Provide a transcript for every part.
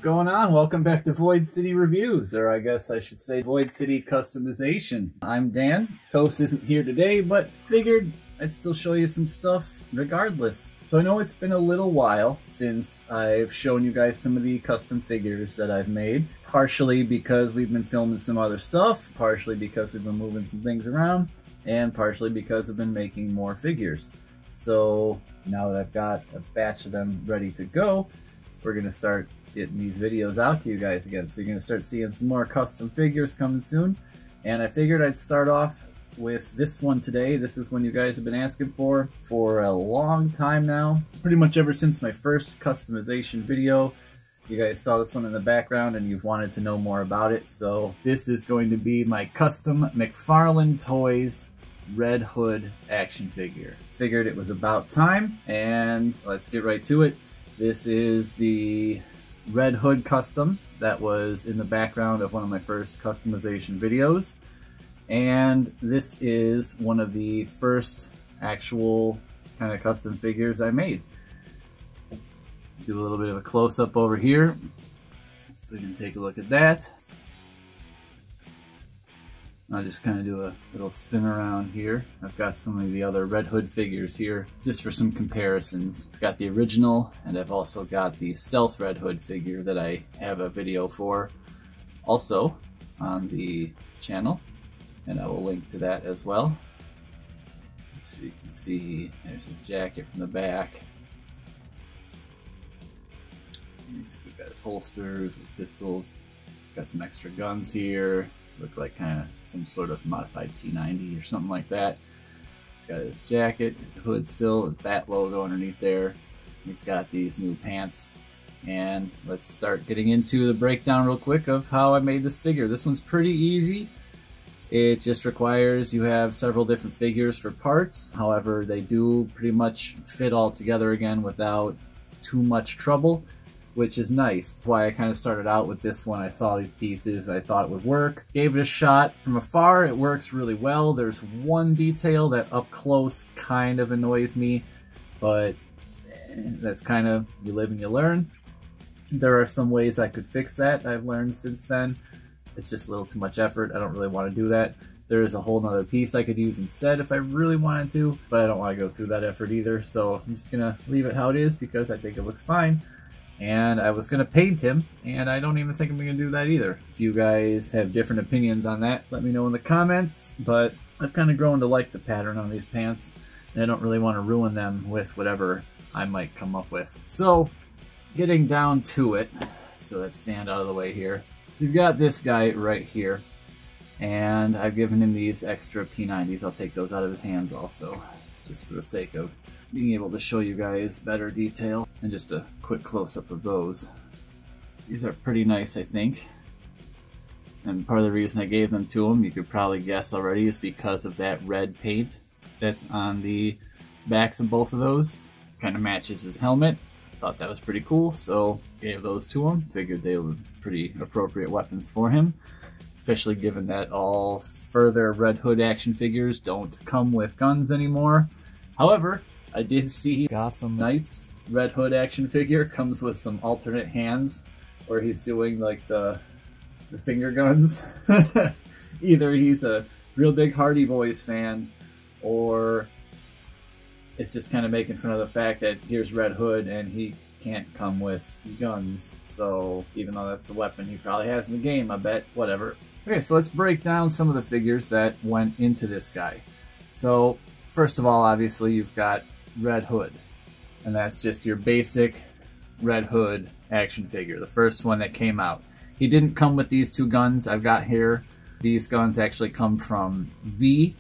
What's going on? Welcome back to Void City Reviews, or I guess I should say Void City Customization. I'm Dan. Toast isn't here today, but figured I'd still show you some stuff regardless. So I know it's been a little while since I've shown you guys some of the custom figures that I've made. Partially because we've been filming some other stuff, partially because we've been moving some things around, and partially because I've been making more figures. So now that I've got a batch of them ready to go, we're going to start getting these videos out to you guys again. So you're going to start seeing some more custom figures coming soon. And I figured I'd start off with this one today. This is one you guys have been asking for a long time now. Pretty much ever since my first customization video. You guys saw this one in the background and you've wanted to know more about it. So this is going to be my custom McFarlane Toys Red Hood action figure. Figured it was about time, and let's get right to it. This is the Red Hood custom that was in the background of one of my first customization videos. And this is one of the first actual kind of custom figures I made. Do a little bit of a close-up over here so we can take a look at that. I'll just kind of do a little spin around here. I've got some of the other Red Hood figures here just for some comparisons. I've got the original, and I've also got the Stealth Red Hood figure that I have a video for also on the channel, and I will link to that as well. So you can see there's his jacket from the back. He's still got his holsters with pistols. Got some extra guns here. Look like kind of some sort of modified P90 or something like that. He's got his jacket, his hood still, his bat logo underneath there. He's got these new pants. And let's start getting into the breakdown real quick of how I made this figure. This one's pretty easy. It just requires you have several different figures for parts. However, they do pretty much fit all together again without too much trouble, which is nice. Why I kind of started out with this one. I saw these pieces, I thought it would work. Gave it a shot. From afar, it works really well. There's one detail that up close kind of annoys me, but that's kind of, you live and you learn. There are some ways I could fix that I've learned since then. It's just a little too much effort. I don't really want to do that. There is a whole nother piece I could use instead if I really wanted to, but I don't want to go through that effort either. So I'm just gonna leave it how it is because I think it looks fine. And I was going to paint him, and I don't even think I'm going to do that either. If you guys have different opinions on that, let me know in the comments. But I've kind of grown to like the pattern on these pants, and I don't really want to ruin them with whatever I might come up with. So, getting down to it, so let's stand out of the way here. So you've got this guy right here, and I've given him these extra P90s. I'll take those out of his hands also, just for the sake of being able to show you guys better detail. And just a quick close-up of those. These are pretty nice, I think. And part of the reason I gave them to him, you could probably guess already, is because of that red paint that's on the backs of both of those. Kind of matches his helmet. Thought that was pretty cool, so gave those to him. Figured they were pretty appropriate weapons for him, especially given that all further Red Hood action figures don't come with guns anymore. However, I did see Arkham Knight's Red Hood action figure comes with some alternate hands where he's doing like the finger guns. Either he's a real big Hardy Boys fan, or it's just kind of making fun of the fact that here's Red Hood and he can't come with guns. So even though that's the weapon he probably has in the game, I bet, whatever. Okay, so let's break down some of the figures that went into this guy. So first of all, obviously you've got Red Hood, and that's just your basic Red Hood action figure, the first one that came out. He didn't come with these two guns I've got here. These guns actually come from V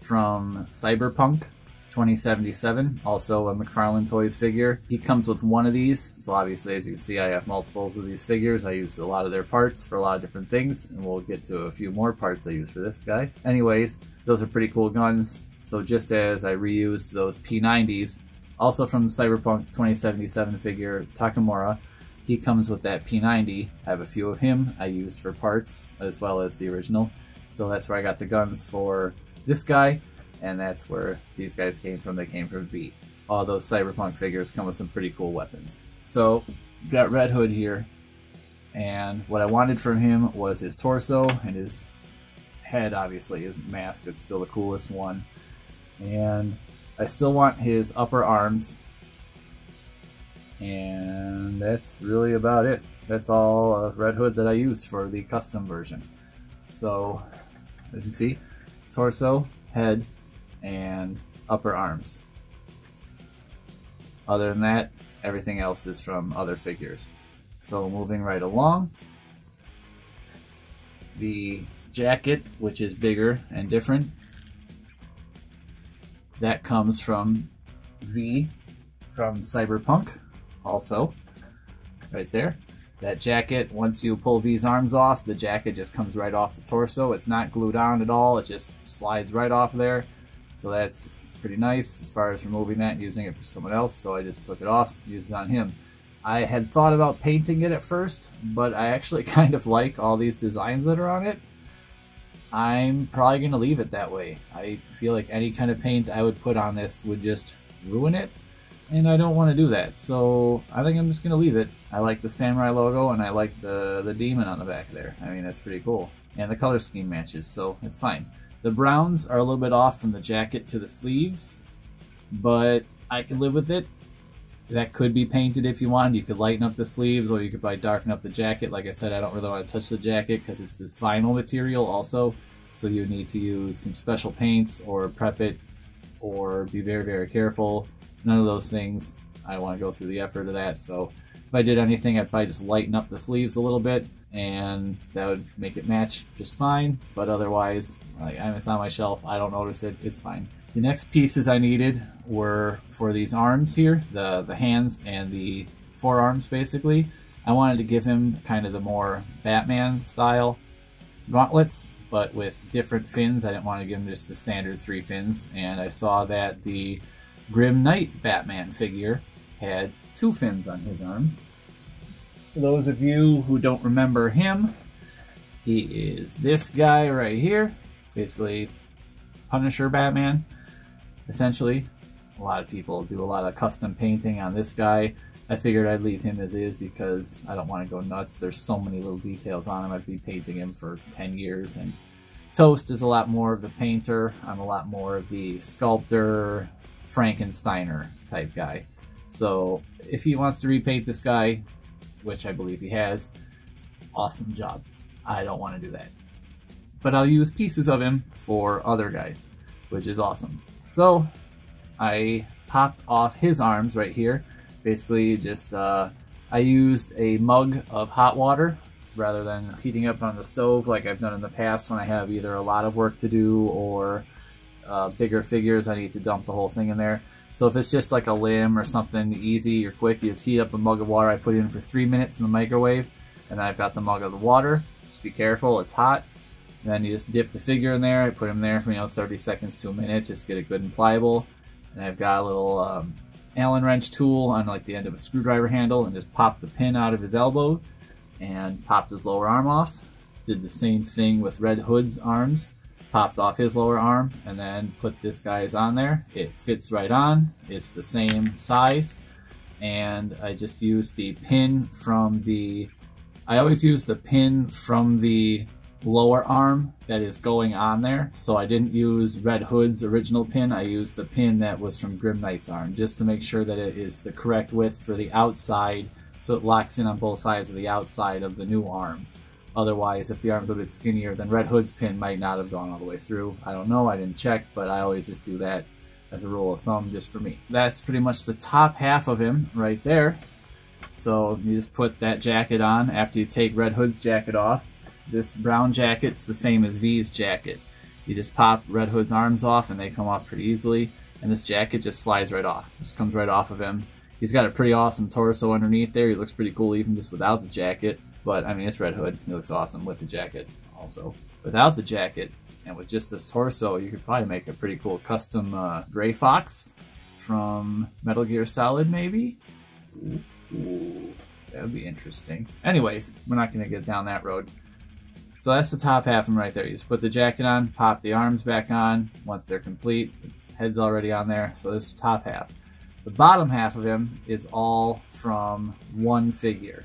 from Cyberpunk 2077, also a McFarlane Toys figure. He comes with one of these, so obviously as you can see I have multiples of these figures. I use a lot of their parts for a lot of different things, and we'll get to a few more parts I use for this guy. Anyways, those are pretty cool guns. So just as I reused those P90s, also from Cyberpunk 2077 figure, Takamura, he comes with that P90. I have a few of him I used for parts, as well as the original. So that's where I got the guns for this guy, and that's where these guys came from. They came from V. All those Cyberpunk figures come with some pretty cool weapons. So, got Red Hood here. And what I wanted from him was his torso and his head, obviously. His mask is still the coolest one. And I still want his upper arms. And that's really about it. That's all of Red Hood that I used for the custom version. So, as you see, torso, head, and upper arms. Other than that, everything else is from other figures. So moving right along, the jacket, which is bigger and different, that comes from V from Cyberpunk, also, right there. That jacket, once you pull V's arms off, the jacket just comes right off the torso. It's not glued on at all, it just slides right off there. So that's pretty nice as far as removing that and using it for someone else. So I just took it off, used it on him. I had thought about painting it at first, but I actually kind of like all these designs that are on it. I'm probably going to leave it that way. I feel like any kind of paint I would put on this would just ruin it, and I don't want to do that. So I think I'm just going to leave it. I like the samurai logo, and I like the demon on the back there. I mean, that's pretty cool. And the color scheme matches, so it's fine. The browns are a little bit off from the jacket to the sleeves, but I can live with it. That could be painted if you wanted. You could lighten up the sleeves, or you could probably darken up the jacket. Like I said, I don't really want to touch the jacket because it's this vinyl material also, so you need to use some special paints or prep it or be very, very careful. None of those things. I want to go through the effort of that, so if I did anything, I'd probably just lighten up the sleeves a little bit, and that would make it match just fine. But otherwise, like, it's on my shelf. I don't notice it. It's fine. The next pieces I needed were for these arms here, the hands and the forearms, basically. I wanted to give him kind of the more Batman style gauntlets, but with different fins. I didn't want to give him just the standard 3 fins, and I saw that the Arkham Knight Batman figure had 2 fins on his arms. For those of you who don't remember him, he is this guy right here, basically Punisher Batman. Essentially, a lot of people do a lot of custom painting on this guy. I figured I'd leave him as is because I don't want to go nuts. There's so many little details on him. I'd be painting him for 10 years. And Toast is a lot more of the painter. I'm a lot more of the sculptor, Frankensteiner type guy. So if he wants to repaint this guy, which I believe he has, awesome job. I don't want to do that. But I'll use pieces of him for other guys, which is awesome. So I popped off his arms right here. Basically just, I used a mug of hot water rather than heating up on the stove like I've done in the past when I have either a lot of work to do or bigger figures. I need to dump the whole thing in there. So if it's just like a limb or something easy or quick, you just heat up a mug of water. I put it in for 3 minutes in the microwave, and then I've got the mug of the water. Just be careful, it's hot. And then you just dip the figure in there. I put him there for 30 seconds to a minute, just get it good and pliable. And I've got a little Allen wrench tool on like the end of a screwdriver handle, and just pop the pin out of his elbow and popped his lower arm off. Did the same thing with Red Hood's arms. Popped off his lower arm and then put this guy's on there. It fits right on. It's the same size. And I just used the pin from the... I always use the pin from the lower arm that is going on there. So I didn't use Red Hood's original pin. I used the pin that was from Arkham Knight's arm, just to make sure that it is the correct width for the outside, so it locks in on both sides of the outside of the new arm. Otherwise, if the arm's a bit skinnier, then Red Hood's pin might not have gone all the way through. I don't know, I didn't check, but I always just do that as a rule of thumb just for me. That's pretty much the top half of him right there. So you just put that jacket on after you take Red Hood's jacket off. This brown jacket's the same as V's jacket. You just pop Red Hood's arms off and they come off pretty easily. And this jacket just slides right off. Just comes right off of him. He's got a pretty awesome torso underneath there. He looks pretty cool even just without the jacket. But, I mean, it's Red Hood. He looks awesome with the jacket also. Without the jacket, and with just this torso, you could probably make a pretty cool custom Gray Fox from Metal Gear Solid, maybe? Ooh, that would be interesting. Anyways, we're not going to get down that road. So that's the top half of him right there. You just put the jacket on, pop the arms back on. Once they're complete, the head's already on there. So this is the top half. The bottom half of him is all from one figure.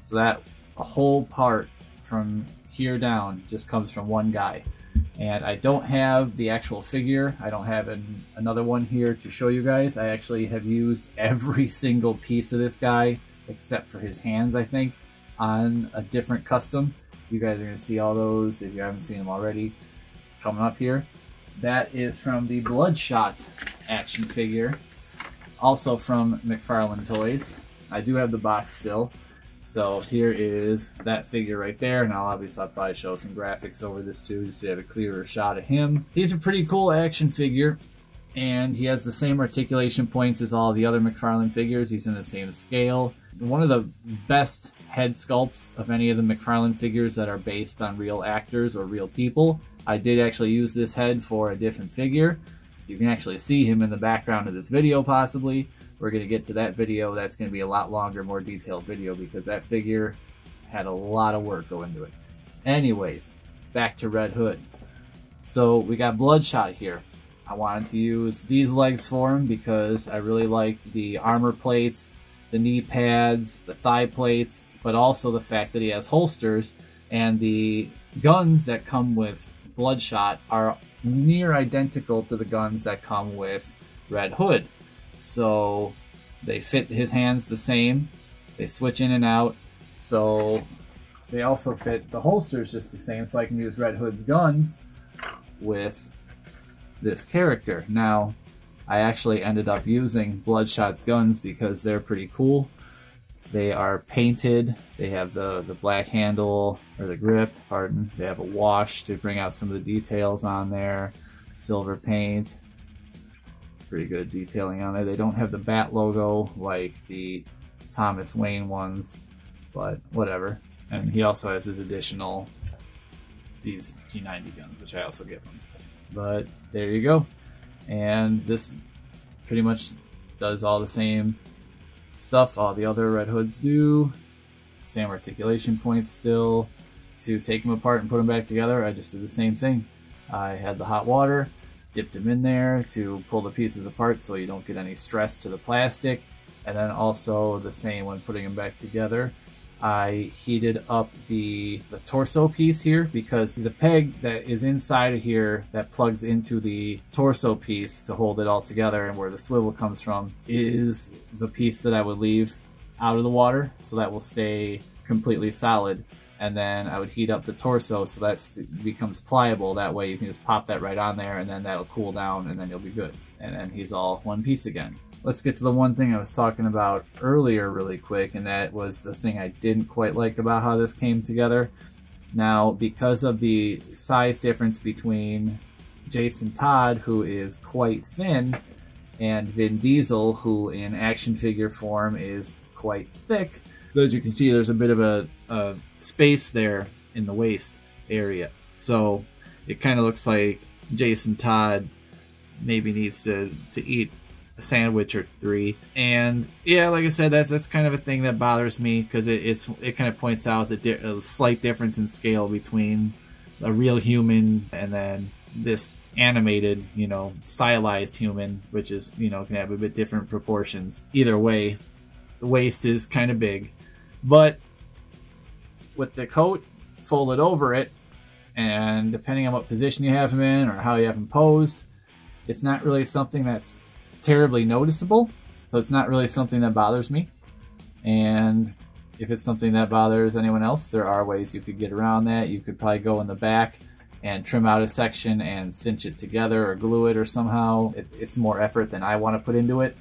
So that a whole part from here down just comes from one guy. And I don't have the actual figure. I don't have another one here to show you guys. I actually have used every single piece of this guy, except for his hands, I think, on a different custom. You guys are going to see all those, if you haven't seen them already, coming up here. That is from the Bloodshot action figure, also from McFarlane Toys. I do have the box still. So here is that figure right there, and I'll probably show some graphics over this too, just so you have a clearer shot of him. He's a pretty cool action figure, and he has the same articulation points as all the other McFarlane figures. He's in the same scale. One of the best head sculpts of any of the McFarlane figures that are based on real actors or real people. I did actually use this head for a different figure. You can actually see him in the background of this video possibly. We're going to get to that video. That's going to be a lot longer, more detailed video, because that figure had a lot of work go into it. Anyways, back to Red Hood. So we got Bloodshot here. I wanted to use these legs for him because I really liked the armor plates, the knee pads, the thigh plates, but also the fact that he has holsters, and the guns that come with Bloodshot are near identical to the guns that come with Red Hood. So they fit his hands the same, they switch in and out, so they also fit the holsters just the same, so I can use Red Hood's guns with this character. Now, I actually ended up using Bloodshot's guns because they're pretty cool. They are painted, they have the black handle, or the grip, pardon. They have a wash to bring out some of the details on there, silver paint. Pretty good detailing on there. They don't have the bat logo like the Thomas Wayne ones, but whatever. And he also has his additional, these G90 guns, which I also give him. But there you go. And this pretty much does all the same stuff all the other Red Hoods do. Same articulation points still. To take them apart and put them back together, I just did the same thing. I had the hot water, dipped them in there to pull the pieces apart so you don't get any stress to the plastic. And then also the same when putting them back together. I heated up the torso piece here because the peg that is inside of here that plugs into the torso piece to hold it all together and where the swivel comes from is the piece that I would leave out of the water, so that will stay completely solid. And then I would heat up the torso so that becomes pliable. That way you can just pop that right on there and then that'll cool down and then you'll be good. And then he's all one piece again. Let's get to the one thing I was talking about earlier really quick, and that was the thing I didn't quite like about how this came together. Now, because of the size difference between Jason Todd, who is quite thin, and Vin Diesel, who in action figure form is quite thick, so as you can see, there's a bit of a space there in the waist area. So it kind of looks like Jason Todd maybe needs to eat a sandwich or three. And yeah, like I said, that's kind of a thing that bothers me, because it kind of points out the slight difference in scale between a real human and then this animated, you know, stylized human, which is, you know, can have a bit different proportions. Either way, the waist is kind of big, but with the coat folded over it, and depending on what position you have him in or how you have him posed, it's not really something that's terribly noticeable, so it's not really something that bothers me. And if it's something that bothers anyone else, there are ways you could get around that. You could probably go in the back and trim out a section and cinch it together or glue it or somehow. It's more effort than I want to put into it.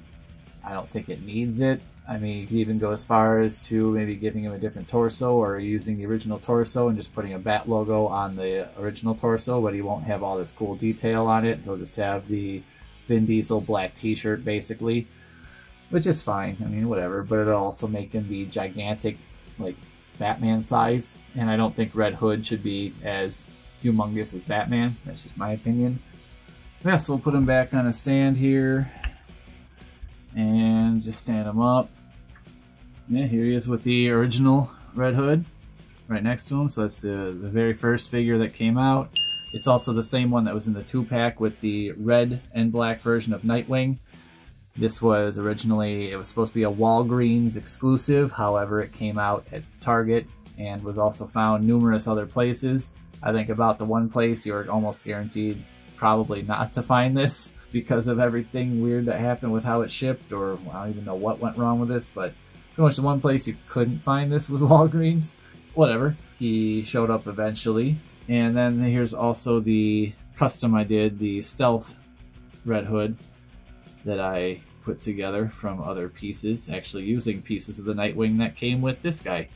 I don't think it needs it. I mean, you could even go as far as to maybe giving him a different torso, or using the original torso and just putting a bat logo on the original torso, but he won't have all this cool detail on it. He'll just have the Vin Diesel black t-shirt basically, which is fine. I mean, whatever, but it'll also make him be gigantic, like Batman sized, and I don't think Red Hood should be as humongous as Batman. That's just my opinion. Yeah, so we'll put him back on a stand here and just stand him up. Yeah, here he is with the original Red Hood right next to him. So that's the very first figure that came out. It's also the same one that was in the 2-pack with the red and black version of Nightwing. This was originally, it was supposed to be a Walgreens exclusive. However, it came out at Target and was also found numerous other places. I think about the one place you're almost guaranteed probably not to find this because of everything weird that happened with how it shipped, or I don't even know what went wrong with this, but pretty much the one place you couldn't find this was Walgreens. Whatever. He showed up eventually. And then here's also the custom I did, the Stealth Red Hood that I put together from other pieces, actually using pieces of the Nightwing that came with this guy.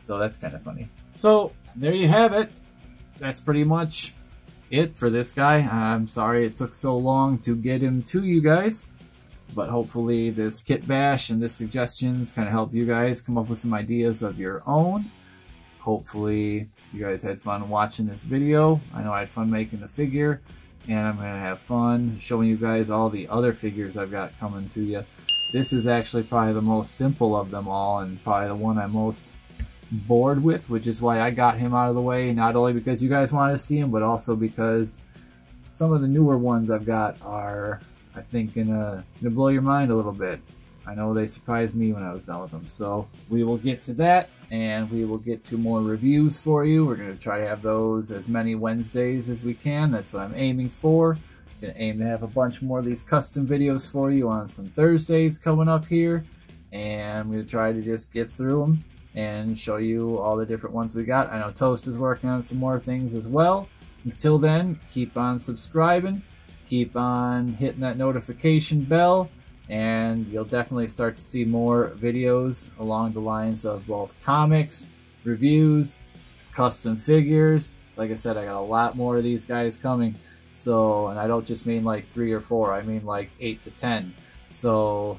So that's kind of funny. So there you have it. That's pretty much it for this guy. I'm sorry it took so long to get him to you guys, but hopefully this kit bash and this suggestions kind of help you guys come up with some ideas of your own. Hopefully you guys had fun watching this video. I know I had fun making the figure, and I'm going to have fun showing you guys all the other figures I've got coming to you. This is actually probably the most simple of them all, and probably the one I'm most bored with, which is why I got him out of the way, not only because you guys wanted to see him, but also because some of the newer ones I've got are, I think, gonna blow your mind a little bit. I know they surprised me when I was done with them. So we will get to that, and we will get to more reviews for you. We're going to try to have those as many Wednesdays as we can. That's what I'm aiming for. Going to aim to have a bunch more of these custom videos for you on some Thursdays coming up here, and I'm going to try to just get through them and show you all the different ones we got. I know Toast is working on some more things as well. Until then, keep on subscribing, keep on hitting that notification bell, and you'll definitely start to see more videos along the lines of both comics, reviews, custom figures. Like I said, I got a lot more of these guys coming. So, and I don't just mean like 3 or 4, I mean like 8 to 10. So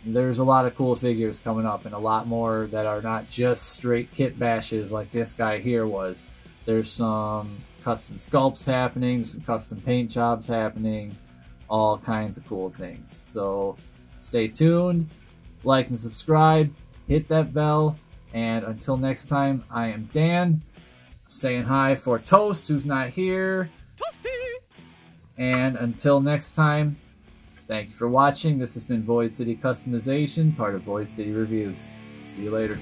there's a lot of cool figures coming up, and a lot more that are not just straight kit bashes like this guy here was. There's some custom sculpts happening, some custom paint jobs happening, all kinds of cool things. So stay tuned, like and subscribe, hit that bell, and until next time, I am Dan, saying hi for Toast, who's not here. And until next time, thank you for watching. This has been Void City Customization, part of Void City Reviews. See you later.